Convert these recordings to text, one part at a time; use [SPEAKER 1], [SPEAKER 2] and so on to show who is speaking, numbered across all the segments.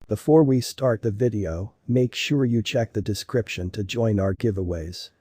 [SPEAKER 1] Before we start the video, make sure you check the description to join our giveaways.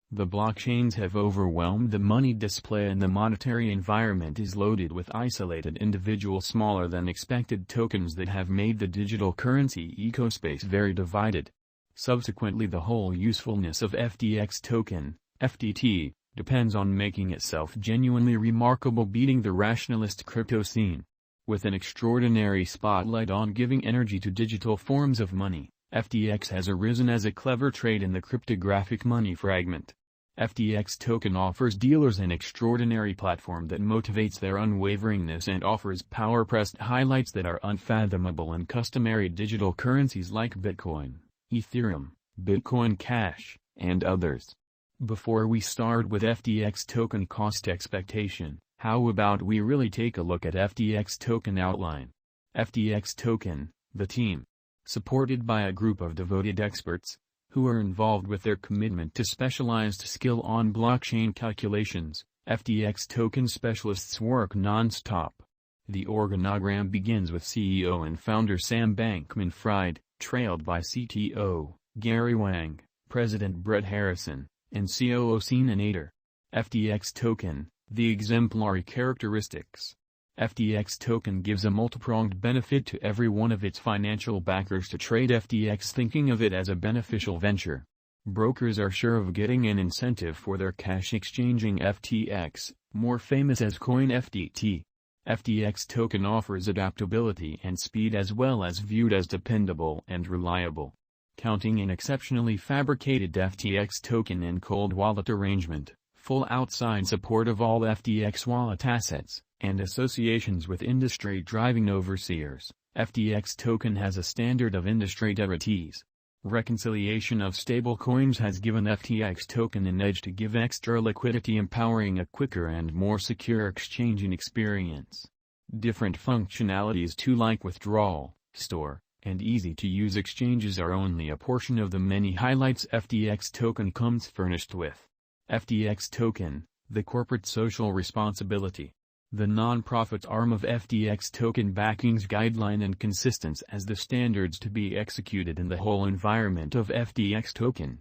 [SPEAKER 2] The blockchains have overwhelmed the money display and the monetary environment is loaded with isolated individual smaller than expected tokens that have made the digital currency ecospace very divided. Subsequently, the whole usefulness of FTX token, FTT, depends on making itself genuinely remarkable, beating the rationalist crypto scene. With an extraordinary spotlight on giving energy to digital forms of money, FTX has arisen as a clever trade in the cryptographic money fragment. FTX token offers dealers an extraordinary platform that motivates their unwaveringness and offers power-pressed highlights that are unfathomable in customary digital currencies like Bitcoin, Ethereum, Bitcoin Cash, and others. Before we start with FTX token cost expectation, how about we really take a look at FTX token outline? FTX token, the team, supported by a group of devoted experts, who are involved with their commitment to specialized skill on blockchain calculations. FTX token specialists work non-stop. The organogram begins with CEO and founder Sam Bankman-Fried, trailed by CTO, Gary Wang, President Brett Harrison, and COO Sina Nader. FTX token, the exemplary characteristics. FTX token gives a multipronged benefit to every one of its financial backers to trade FTX, thinking of it as a beneficial venture. Brokers are sure of getting an incentive for their cash exchanging FTX, more famous as coin FTT. FTX token offers adaptability and speed as well as viewed as dependable and reliable. Counting an exceptionally fabricated FTX token in cold wallet arrangement, full outside support of all FTX wallet assets, and associations with industry-driving overseers, FTX token has a standard of industry devotees. Reconciliation of stablecoins has given FTX token an edge to give extra liquidity, empowering a quicker and more secure exchanging experience. Different functionalities too, like withdrawal, store, and easy-to-use exchanges are only a portion of the many highlights FTX token comes furnished with. FTX token, the corporate social responsibility. The non-profit arm of FTX token backings guideline and consistence as the standards to be executed in the whole environment of FTX token.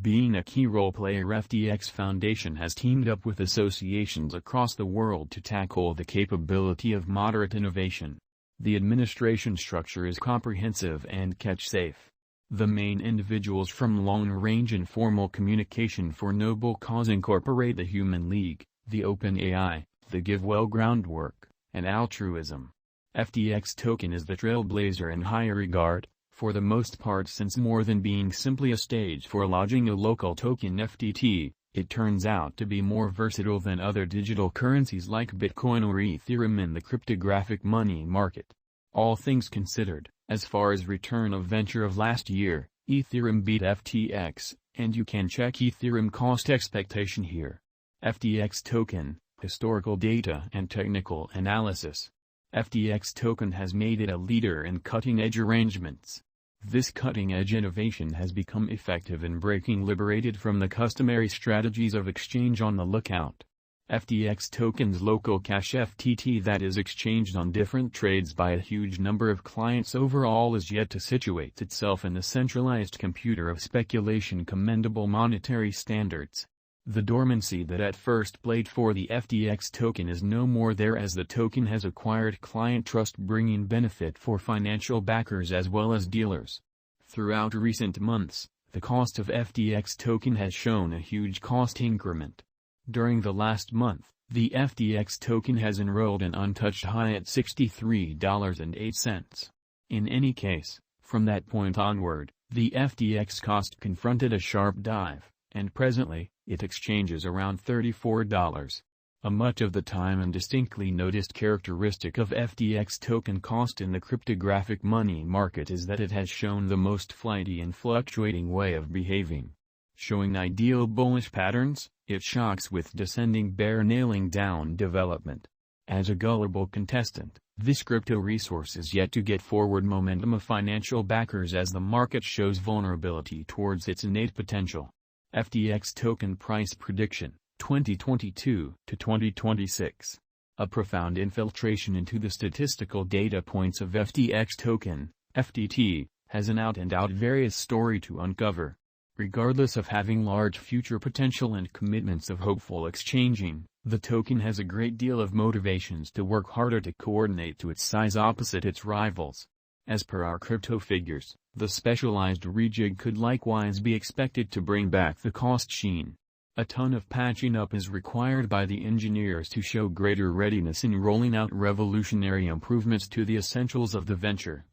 [SPEAKER 2] Being a key role player, FTX Foundation has teamed up with associations across the world to tackle the capability of moderate innovation. The administration structure is comprehensive and catch-safe. The main individuals from long-range informal communication for noble cause incorporate the Human League, the OpenAI, the GiveWell groundwork, and altruism. FTX token is the trailblazer in high regard, for the most part, since more than being simply a stage for lodging a local token FTT, it turns out to be more versatile than other digital currencies like Bitcoin or Ethereum in the cryptographic money market. All things considered, as far as return of venture of last year, Ethereum beat FTX, and you can check Ethereum cost expectation here. FTX token, historical data and technical analysis. FTX token has made it a leader in cutting-edge arrangements. This cutting-edge innovation has become effective in breaking liberated from the customary strategies of exchange on the lookout. FTX token's local cash FTT that is exchanged on different trades by a huge number of clients overall is yet to situate itself in the centralized computer of speculation commendable monetary standards. The dormancy that at first played for the FTX token is no more there, as the token has acquired client trust, bringing benefit for financial backers as well as dealers. Throughout recent months, the cost of FTX token has shown a huge cost increment. During the last month, the FTX token has enrolled an untouched high at $63.08. In any case, from that point onward, the FTX cost confronted a sharp dive, and presently, it exchanges around $34. A much of the time and distinctly noticed characteristic of FTX token cost in the cryptographic money market is that it has shown the most flighty and fluctuating way of behaving. Showing ideal bullish patterns, it shocks with descending bear, nailing down development. As a gullible contestant, this crypto resource is yet to get forward momentum of financial backers as the market shows vulnerability towards its innate potential. FTX token price prediction, 2022 to 2026. A profound infiltration into the statistical data points of FTX token, FTT, has an out-and-out various story to uncover. Regardless of having large future potential and commitments of hopeful exchanging, the token has a great deal of motivations to work harder to coordinate to its size opposite its rivals. As per our crypto figures, the specialized rejig could likewise be expected to bring back the cost sheen. A ton of patching up is required by the engineers to show greater readiness in rolling out revolutionary improvements to the essentials of the venture.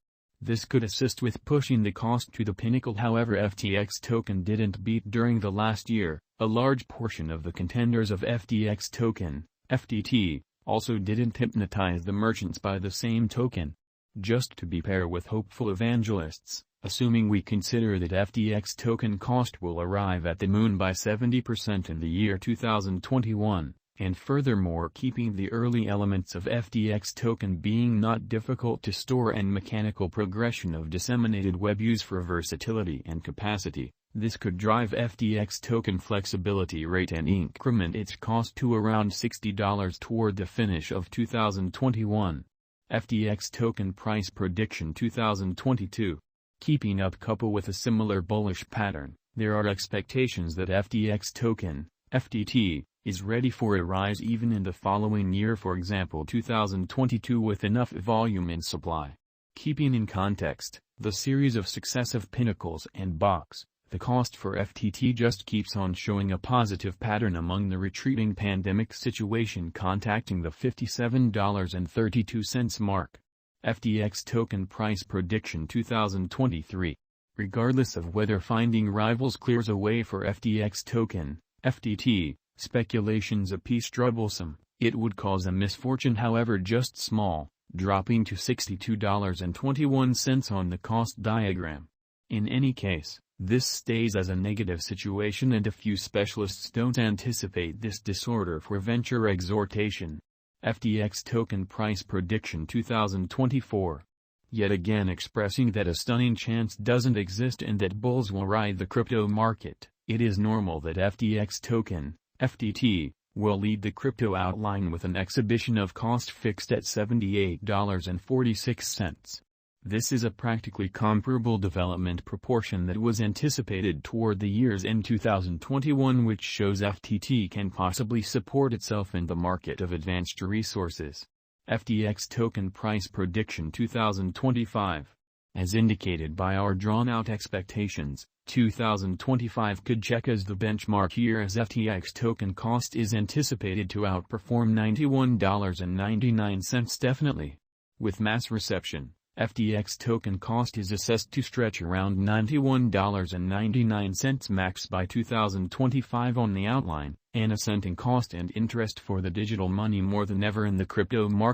[SPEAKER 2] This could assist with pushing the cost to the pinnacle. However, FTX token didn't beat during the last year. A large portion of the contenders of FTX token, FTT, also didn't hypnotize the merchants by the same token. Just to be fair with hopeful evangelists, assuming we consider that FTX token cost will arrive at the moon by 70% in the year 2021, and furthermore keeping the early elements of FTX token being not difficult to store and mechanical progression of disseminated web use for versatility and capacity, this could drive FTX token flexibility rate and increment its cost to around $60 toward the finish of 2021. FTX Token Price Prediction 2022. Keeping up couple with a similar bullish pattern, there are expectations that FTX token, FTT, is ready for a rise even in the following year, for example 2022, with enough volume and supply. Keeping in context the series of successive pinnacles and bucks, the cost for FTT just keeps on showing a positive pattern among the retreating pandemic situation, contacting the $57.32 mark. FTX Token Price Prediction 2023. Regardless of whether finding rivals clears a way for FTX token, FTT, speculations appear troublesome. It would cause a misfortune, however just small, dropping to $62.21 on the cost diagram. In any case, this stays as a negative situation, and a few specialists don't anticipate this disorder for venture exhortation. FTX Token Price Prediction 2024. Yet again expressing that a stunning chance doesn't exist and that bulls will ride the crypto market, it is normal that FTX token, FTT, will lead the crypto outline with an exhibition of cost fixed at $78.46. This is a practically comparable development proportion that was anticipated toward the year's end 2021, which shows FTT can possibly support itself in the market of advanced resources. FTX Token Price Prediction 2025. As indicated by our drawn-out expectations, 2025 could check as the benchmark year, as FTX token cost is anticipated to outperform $91.99 definitely. With mass reception, FTX token cost is assessed to stretch around $91.99 max by 2025 on the outline, an ascending cost and interest for the digital money more than ever in the crypto market.